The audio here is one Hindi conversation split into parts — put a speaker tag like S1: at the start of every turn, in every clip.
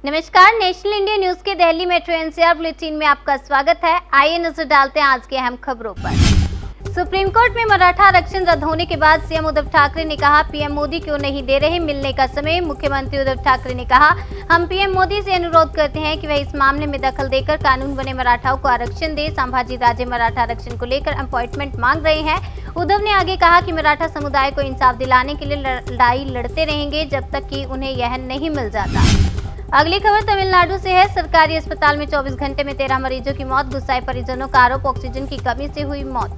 S1: नमस्कार, नेशनल इंडिया न्यूज के दिल्ली मेट्रो एनसीआर बुलेटिन में आपका स्वागत है। आइए नजर डालते हैं आज के अहम खबरों पर। सुप्रीम कोर्ट में मराठा आरक्षण रद्द होने के बाद सीएम उद्धव ठाकरे ने कहा, पीएम मोदी क्यों नहीं दे रहे मिलने का समय। मुख्यमंत्री उद्धव ठाकरे ने कहा, हम पीएम मोदी से अनुरोध करते हैं कि वह इस मामले में दखल देकर कानून बने मराठाओं को आरक्षण दे। संभाजी राजे मराठा आरक्षण को लेकर अपॉइंटमेंट मांग रहे हैं। उद्धव ने आगे कहा कि मराठा समुदाय को इंसाफ दिलाने के लिए लड़ाई लड़ते रहेंगे जब तक कि उन्हें यह नहीं मिल जाता। अगली खबर तमिलनाडु से है। सरकारी अस्पताल में 24 घंटे में 13 मरीजों की मौत। गुस्साए परिजनों का आरोप, ऑक्सीजन की कमी से हुई मौत।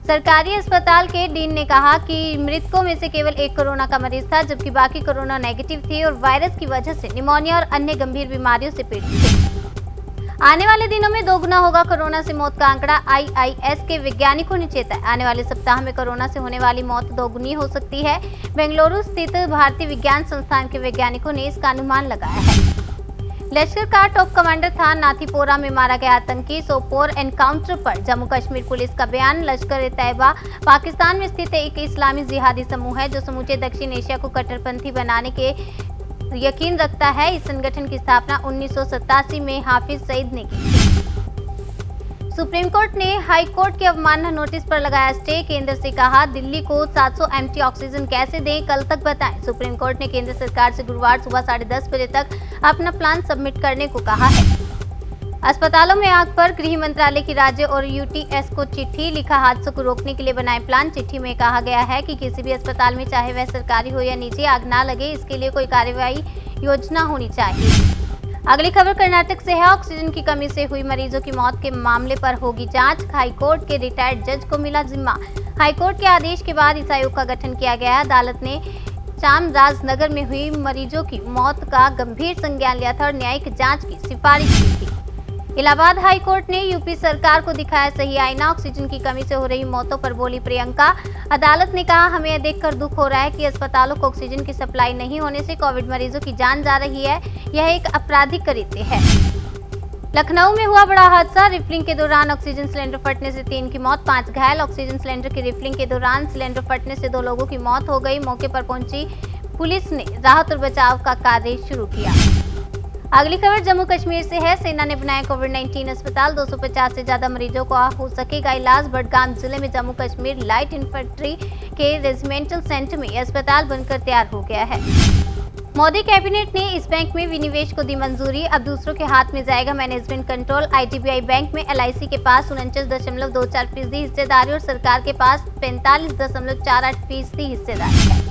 S1: सरकारी अस्पताल के डीन ने कहा कि मृतकों में से केवल एक कोरोना का मरीज था, जबकि बाकी कोरोना नेगेटिव थे और वायरस की वजह से निमोनिया और अन्य गंभीर बीमारियों से पीड़ित थे। आने वाले दिनों में दोगुना होगा कोरोना से मौत का आंकड़ा। आईआईएस के वैज्ञानिकों ने चेताया, आने वाले सप्ताह में कोरोना से होने वाली मौत दोगुनी हो सकती है। बेंगलुरु स्थित भारतीय विज्ञान संस्थान के वैज्ञानिकों ने इसका अनुमान लगाया है। लश्कर का टॉप कमांडर था नाथीपोरा में मारा गया आतंकी। सोपोर एनकाउंटर पर जम्मू कश्मीर पुलिस का बयान। लश्कर-ए-तैयबा पाकिस्तान में स्थित एक इस्लामी जिहादी समूह है जो समूचे दक्षिण एशिया को कट्टरपंथी बनाने के यकीन रखता है। इस संगठन की स्थापना 1987 में हाफिज सईद ने की थी। सुप्रीम कोर्ट ने हाई कोर्ट के अवमानना नोटिस पर लगाया स्टे। केंद्र से कहा, दिल्ली को 700 एमटी ऑक्सीजन कैसे दें, कल तक बताएं। सुप्रीम कोर्ट ने केंद्र सरकार से गुरुवार सुबह 10:30 बजे तक अपना प्लान सबमिट करने को कहा है। अस्पतालों में आग पर गृह मंत्रालय की राज्य और यूटीएस को चिट्ठी। लिखा, हादसों को रोकने के लिए बनाए प्लान। चिट्ठी में कहा गया है कि किसी भी अस्पताल में, चाहे वह सरकारी हो या निजी, आग ना लगे, इसके लिए कोई कार्यवाही योजना होनी चाहिए। अगली खबर कर्नाटक से है। ऑक्सीजन की कमी से हुई मरीजों की मौत के मामले पर होगी जांच। हाईकोर्ट के रिटायर्ड जज को मिला जिम्मा। हाईकोर्ट के आदेश के बाद इस आयोग का गठन किया गया। अदालत ने चामराजनगर में हुई मरीजों की मौत का गंभीर संज्ञान लिया था और न्यायिक जांच की सिफारिश की थी। इलाहाबाद हाई कोर्ट ने यूपी सरकार को दिखाया सही आईना। ऑक्सीजन की कमी से हो रही मौतों पर बोली प्रियंका। अदालत ने कहा, हमें यह देखकर दुख हो रहा है कि अस्पतालों को ऑक्सीजन की सप्लाई नहीं होने से कोविड मरीजों की जान जा रही है। यह एक आपराधिक कृत्य है। लखनऊ में हुआ बड़ा हादसा। रिफिलिंग के दौरान ऑक्सीजन सिलेंडर फटने से 3 की मौत, 5 घायल। ऑक्सीजन सिलेंडर की रिफिलिंग के दौरान सिलेंडर फटने से 2 लोगों की मौत हो गई। मौके पर पहुंची पुलिस ने राहत और बचाव का कार्य शुरू किया। अगली खबर जम्मू कश्मीर से है। सेना ने बनाया कोविड-19 अस्पताल। 250 से ज्यादा मरीजों को हो सकेगा इलाज। बडगाम जिले में जम्मू कश्मीर लाइट इन्फेंट्री के रेजिमेंटल सेंटर में अस्पताल बनकर तैयार हो गया है। मोदी कैबिनेट ने इस बैंक में विनिवेश को दी मंजूरी। अब दूसरों के हाथ में जाएगा मैनेजमेंट कंट्रोल। आईडीबीआई बैंक में एलआईसी के पास 49.24% हिस्सेदारी और सरकार के पास 45.48% हिस्सेदारी है।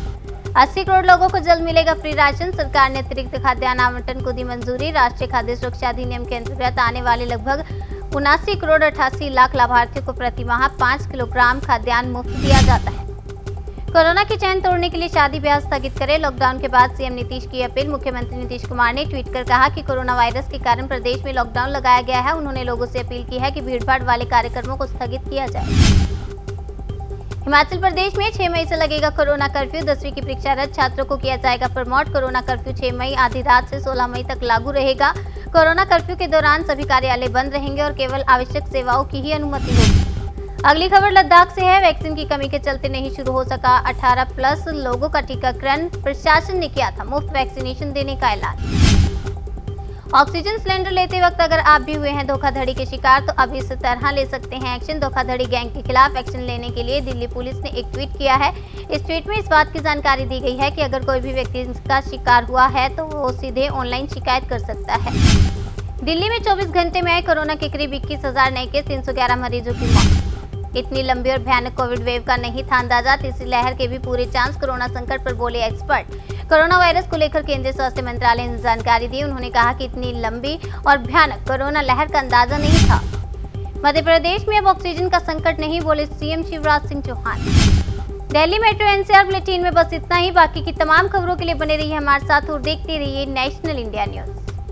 S1: 80 करोड़ लोगों को जल्द मिलेगा फ्री राशन। सरकार ने अतिरिक्त खाद्यान्न आवंटन को दी मंजूरी। राष्ट्रीय खाद्य सुरक्षा अधिनियम के अंतर्गत आने वाले लगभग 79 करोड़ 88 लाख लाभार्थियों को प्रति माह 5 किलोग्राम खाद्यान्न मुफ्त दिया जाता है। कोरोना की चैन तोड़ने के लिए शादी ब्याह स्थगित करें। लॉकडाउन के बाद सीएम नीतीश की अपील। मुख्यमंत्री नीतीश कुमार ने ट्वीट कर कहा कि कोरोना वायरस के कारण प्रदेश में लॉकडाउन लगाया गया है। उन्होंने लोगों से अपील की है कि भीड़भाड़ वाले कार्यक्रमों को स्थगित किया जाए। हिमाचल प्रदेश में 6 मई से लगेगा कोरोना कर्फ्यू। 10वीं की परीक्षारत छात्रों को किया जाएगा प्रमोट। कोरोना कर्फ्यू 6 मई आधी रात से 16 मई तक लागू रहेगा। कोरोना कर्फ्यू के दौरान सभी कार्यालय बंद रहेंगे और केवल आवश्यक सेवाओं की ही अनुमति होगी। अगली खबर लद्दाख से है। वैक्सीन की कमी के चलते नहीं शुरू हो सका 18+ लोगों का टीकाकरण। प्रशासन ने किया था मुफ्त वैक्सीनेशन देने का ऐलान। ऑक्सीजन सिलेंडर लेते वक्त अगर आप भी हुए हैं धोखाधड़ी के शिकार, तो अब इस तरह ले सकते हैं एक्शन। धोखाधड़ी गैंग के खिलाफ एक्शन लेने के लिए दिल्ली पुलिस ने एक ट्वीट किया है। इस ट्वीट में इस बात की जानकारी दी गई है कि अगर कोई भी व्यक्ति इसका शिकार हुआ है तो वो सीधे ऑनलाइन शिकायत कर सकता है। दिल्ली में 24 घंटे में आए कोरोना के करीब 21,000 नए केस, 311 मरीजों की मौत। इतनी लंबी और भयानक कोविड वेव का नहीं था अंदाजा। तीसरी लहर के भी पूरे चांस। कोरोना संकट पर बोले एक्सपर्ट। कोरोना वायरस को लेकर केंद्रीय स्वास्थ्य मंत्रालय ने जानकारी दी। उन्होंने कहा कि इतनी लंबी और भयानक कोरोना लहर का अंदाजा नहीं था। मध्य प्रदेश में अब ऑक्सीजन का संकट नहीं, बोले CM Shivraj Singh Chouhan. Delhi metro NCR bulletin में बस इतना ही। बाकी की तमाम खबरों के लिए बने रहिए हमारे साथ और देखते रहिए नेशनल इंडिया न्यूज।